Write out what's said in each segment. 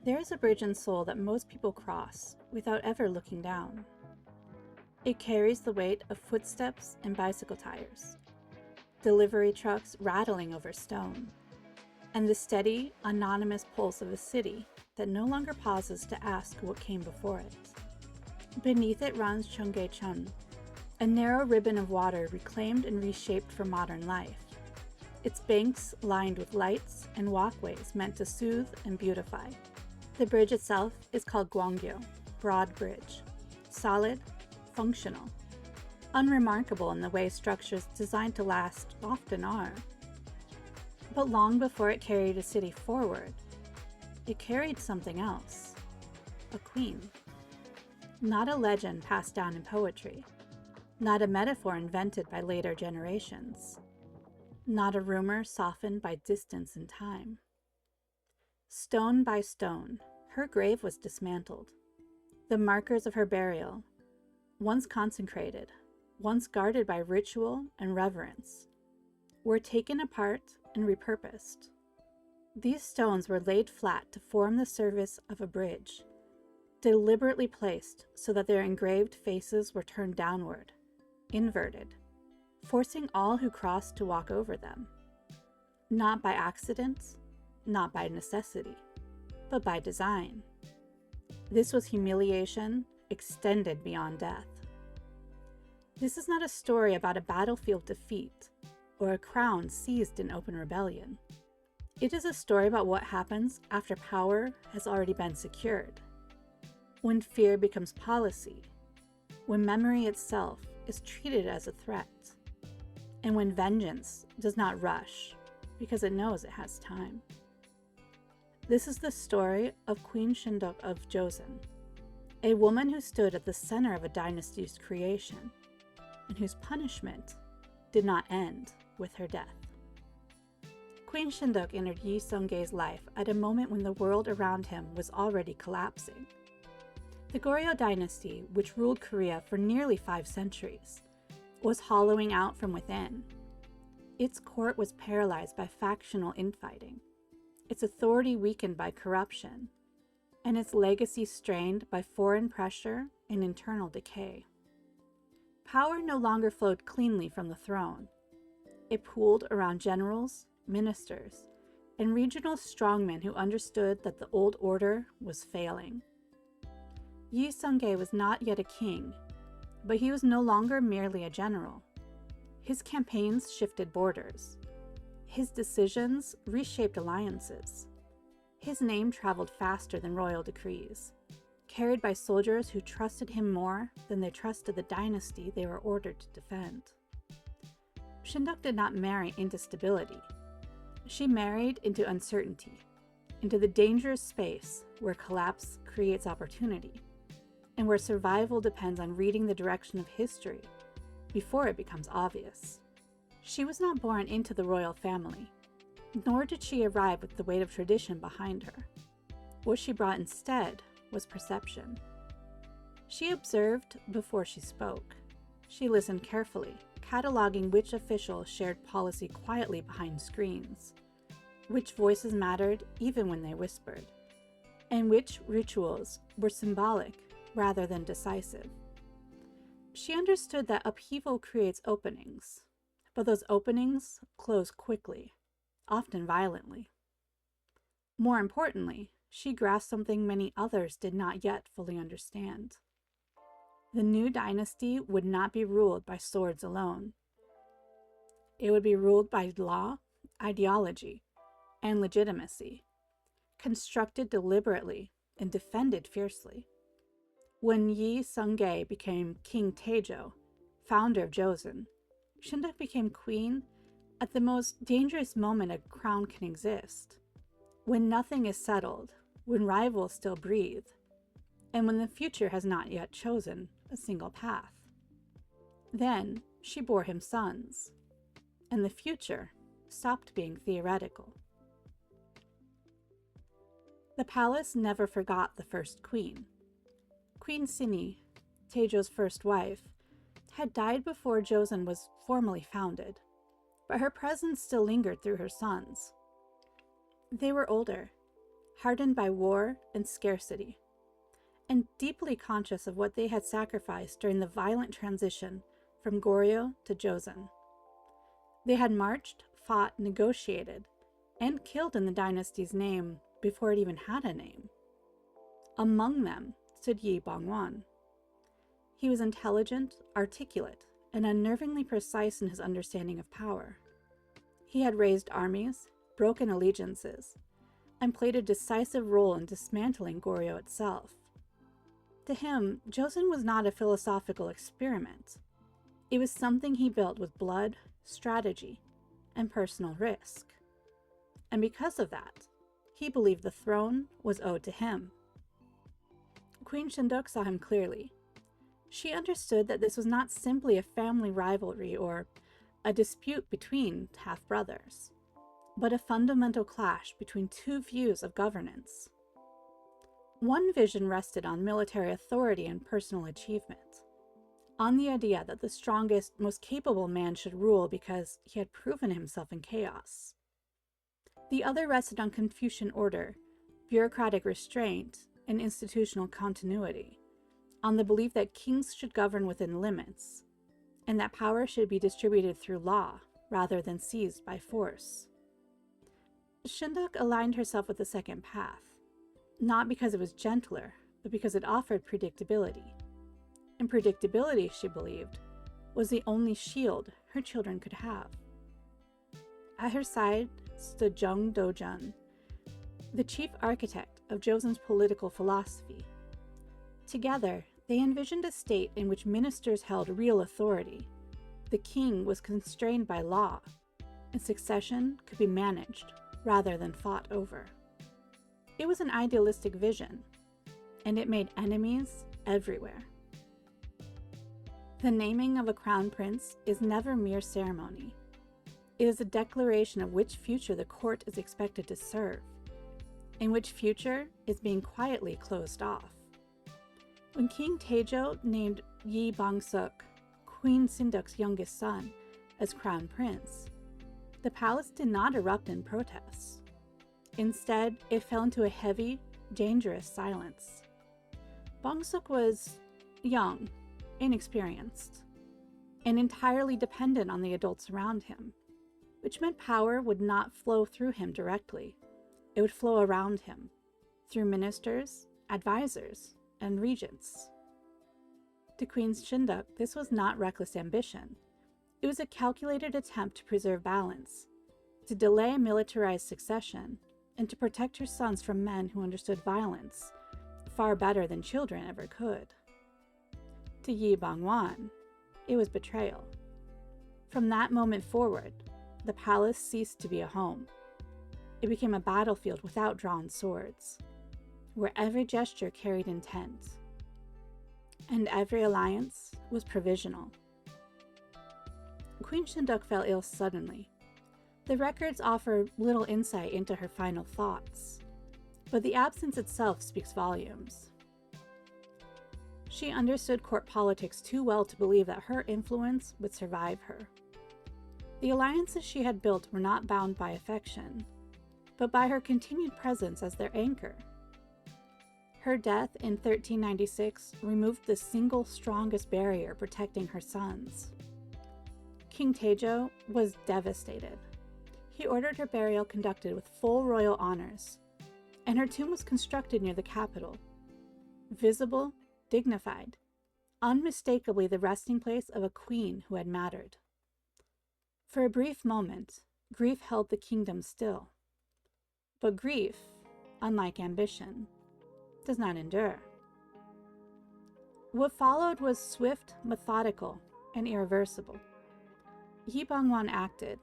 There is a bridge in Seoul that most people cross without ever looking down. It carries the weight of footsteps and bicycle tires, delivery trucks rattling over stone, and the steady, anonymous pulse of a city that no longer pauses to ask what came before it. Beneath it runs Cheonggyecheon, a narrow ribbon of water reclaimed and reshaped for modern life, its banks lined with lights and walkways meant to soothe and beautify. The bridge itself is called Gwanggyo, Broad Bridge, solid, functional, unremarkable in the way structures designed to last often are. But long before it carried a city forward, it carried something else, a queen. Not a legend passed down in poetry, not a metaphor invented by later generations, not a rumor softened by distance and time. Stone by stone, her grave was dismantled. The markers of her burial, once consecrated, once guarded by ritual and reverence, were taken apart and repurposed. These stones were laid flat to form the surface of a bridge, deliberately placed so that their engraved faces were turned downward, inverted, forcing all who crossed to walk over them. Not by accident, not by necessity, but by design. This was humiliation extended beyond death. This is not a story about a battlefield defeat or a crown seized in open rebellion. It is a story about what happens after power has already been secured, when fear becomes policy, when memory itself is treated as a threat, and when vengeance does not rush because it knows it has time. This is the story of Queen Sindeok of Joseon, a woman who stood at the center of a dynasty's creation, and whose punishment did not end with her death. Queen Sindeok entered Yi Seong-gae's life at a moment when the world around him was already collapsing. The Goryeo Dynasty, which ruled Korea for nearly 5 centuries, was hollowing out from within. Its court was paralyzed by factional infighting, its authority weakened by corruption, and its legacy strained by foreign pressure and internal decay. Power no longer flowed cleanly from the throne. It pooled around generals, ministers, and regional strongmen who understood that the old order was failing. Yi Seong-gae was not yet a king, but he was no longer merely a general. His campaigns shifted borders. His decisions reshaped alliances. His name traveled faster than royal decrees, carried by soldiers who trusted him more than they trusted the dynasty they were ordered to defend. Sindeok did not marry into stability. She married into uncertainty, into the dangerous space where collapse creates opportunity, and where survival depends on reading the direction of history before it becomes obvious. She was not born into the royal family, nor did she arrive with the weight of tradition behind her. What she brought instead was perception. She observed before she spoke. She listened carefully, cataloging which officials shared policy quietly behind screens, which voices mattered even when they whispered, and which rituals were symbolic rather than decisive. She understood that upheaval creates openings, but those openings close quickly, often violently. More importantly, she grasped something many others did not yet fully understand. The new dynasty would not be ruled by swords alone. It would be ruled by law, ideology, and legitimacy, constructed deliberately and defended fiercely. When Yi Seong-gae became King Taejo, founder of Joseon, Sindeok became queen at the most dangerous moment a crown can exist, when nothing is settled, when rivals still breathe, and when the future has not yet chosen a single path. Then she bore him sons, and the future stopped being theoretical. The palace never forgot the first queen. Queen Sindeok, Taejo's first wife, had died before Joseon was formally founded, but her presence still lingered through her sons. They were older, hardened by war and scarcity, and deeply conscious of what they had sacrificed during the violent transition from Goryeo to Joseon. They had marched, fought, negotiated, and killed in the dynasty's name before it even had a name. Among them stood Yi Bongwan. He was intelligent, articulate, and unnervingly precise in his understanding of power. He had raised armies, broken allegiances, and played a decisive role in dismantling Goryeo itself. To him, Joseon was not a philosophical experiment. It was something he built with blood, strategy, and personal risk. And because of that, he believed the throne was owed to him. Queen Sindeok saw him clearly. She understood that this was not simply a family rivalry or a dispute between half-brothers, but a fundamental clash between two views of governance. One vision rested on military authority and personal achievement, on the idea that the strongest, most capable man should rule because he had proven himself in chaos. The other rested on Confucian order, bureaucratic restraint, and institutional continuity, on the belief that kings should govern within limits, and that power should be distributed through law rather than seized by force. Sindeok aligned herself with the second path, not because it was gentler, but because it offered predictability. And predictability, she believed, was the only shield her children could have. At her side stood Jung Do-jun, the chief architect of Joseon's political philosophy. Together, they envisioned a state in which ministers held real authority, the king was constrained by law, and succession could be managed rather than fought over. It was an idealistic vision, and it made enemies everywhere. The naming of a crown prince is never mere ceremony. It is a declaration of which future the court is expected to serve, and which future is being quietly closed off. When King Taejo named Yi Bong-suk, Queen Sindeok's youngest son, as crown prince, the palace did not erupt in protests. Instead, it fell into a heavy, dangerous silence. Bong-suk was young, inexperienced, and entirely dependent on the adults around him, which meant power would not flow through him directly. It would flow around him, through ministers, advisors, and regents. To Queen Sindeok, this was not reckless ambition. It was a calculated attempt to preserve balance, to delay a militarized succession, and to protect her sons from men who understood violence far better than children ever could. To Yi Bongwan, it was betrayal. From that moment forward, the palace ceased to be a home. It became a battlefield without drawn swords, where every gesture carried intent, and every alliance was provisional. Queen Sindeok fell ill suddenly. The records offer little insight into her final thoughts, but the absence itself speaks volumes. She understood court politics too well to believe that her influence would survive her. The alliances she had built were not bound by affection, but by her continued presence as their anchor. Her death in 1396 removed the single strongest barrier protecting her sons. King Taejo was devastated. He ordered her burial conducted with full royal honors, and her tomb was constructed near the capital. Visible, dignified, unmistakably the resting place of a queen who had mattered. For a brief moment, grief held the kingdom still. But grief, unlike ambition, does not endure. What followed was swift, methodical, and irreversible. Yi Bongwan acted.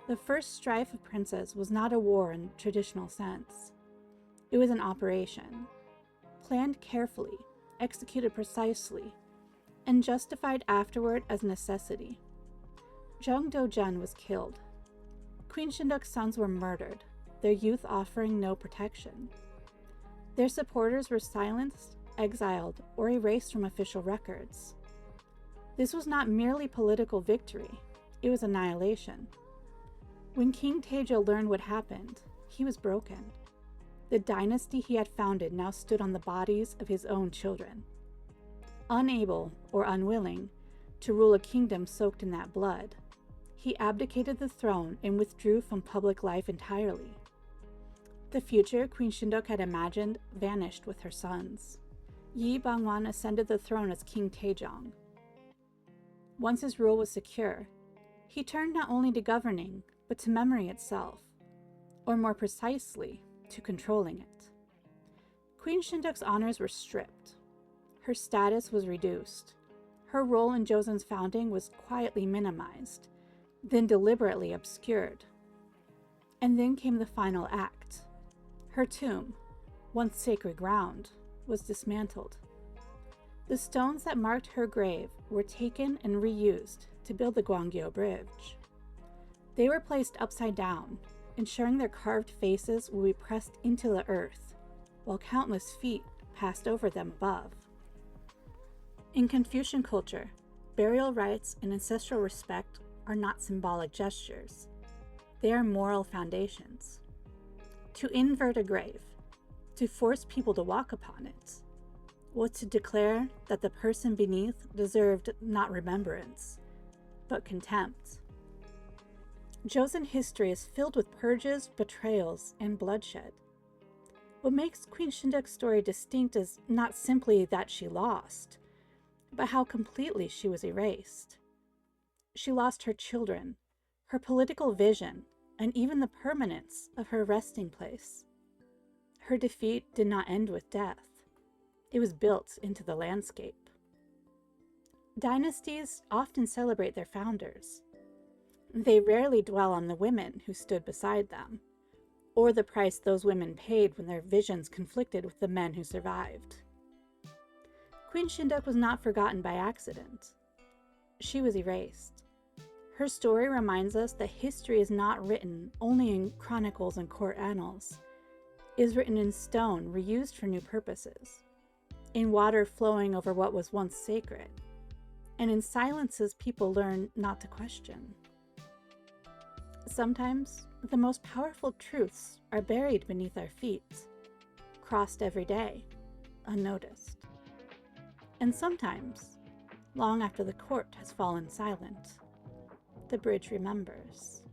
The first strife of princes was not a war in traditional sense. It was an operation, planned carefully, executed precisely, and justified afterward as necessity. Jung Do-jun was killed. Queen Sindeok's sons were murdered, their youth offering no protection. Their supporters were silenced, exiled, or erased from official records. This was not merely political victory, it was annihilation. When King Taejo learned what happened, he was broken. The dynasty he had founded now stood on the bodies of his own children. Unable, or unwilling, to rule a kingdom soaked in that blood, he abdicated the throne and withdrew from public life entirely. The future Queen Sindeok had imagined vanished with her sons. Yi Bangwan ascended the throne as King Taejo. Once his rule was secure, he turned not only to governing, but to memory itself, or more precisely, to controlling it. Queen Sindeok's honors were stripped. Her status was reduced. Her role in Joseon's founding was quietly minimized, then deliberately obscured. And then came the final act. Her tomb, once sacred ground, was dismantled. The stones that marked her grave were taken and reused to build the Gwangyo Bridge. They were placed upside down, ensuring their carved faces would be pressed into the earth, while countless feet passed over them above. In Confucian culture, burial rites and ancestral respect are not symbolic gestures. They are moral foundations. To invert a grave, to force people to walk upon it, was to declare that the person beneath deserved not remembrance, but contempt. Joseon history is filled with purges, betrayals, and bloodshed. What makes Queen Sindeok's story distinct is not simply that she lost, but how completely she was erased. She lost her children, her political vision, and even the permanence of her resting place. Her defeat did not end with death. It was built into the landscape. Dynasties often celebrate their founders. They rarely dwell on the women who stood beside them, or the price those women paid when their visions conflicted with the men who survived. Queen Sindeok was not forgotten by accident. She was erased. Her story reminds us that history is not written only in chronicles and court annals. It is written in stone, reused for new purposes, in water flowing over what was once sacred, and in silences people learn not to question. Sometimes, the most powerful truths are buried beneath our feet, crossed every day, unnoticed. And sometimes, long after the court has fallen silent, the bridge remembers.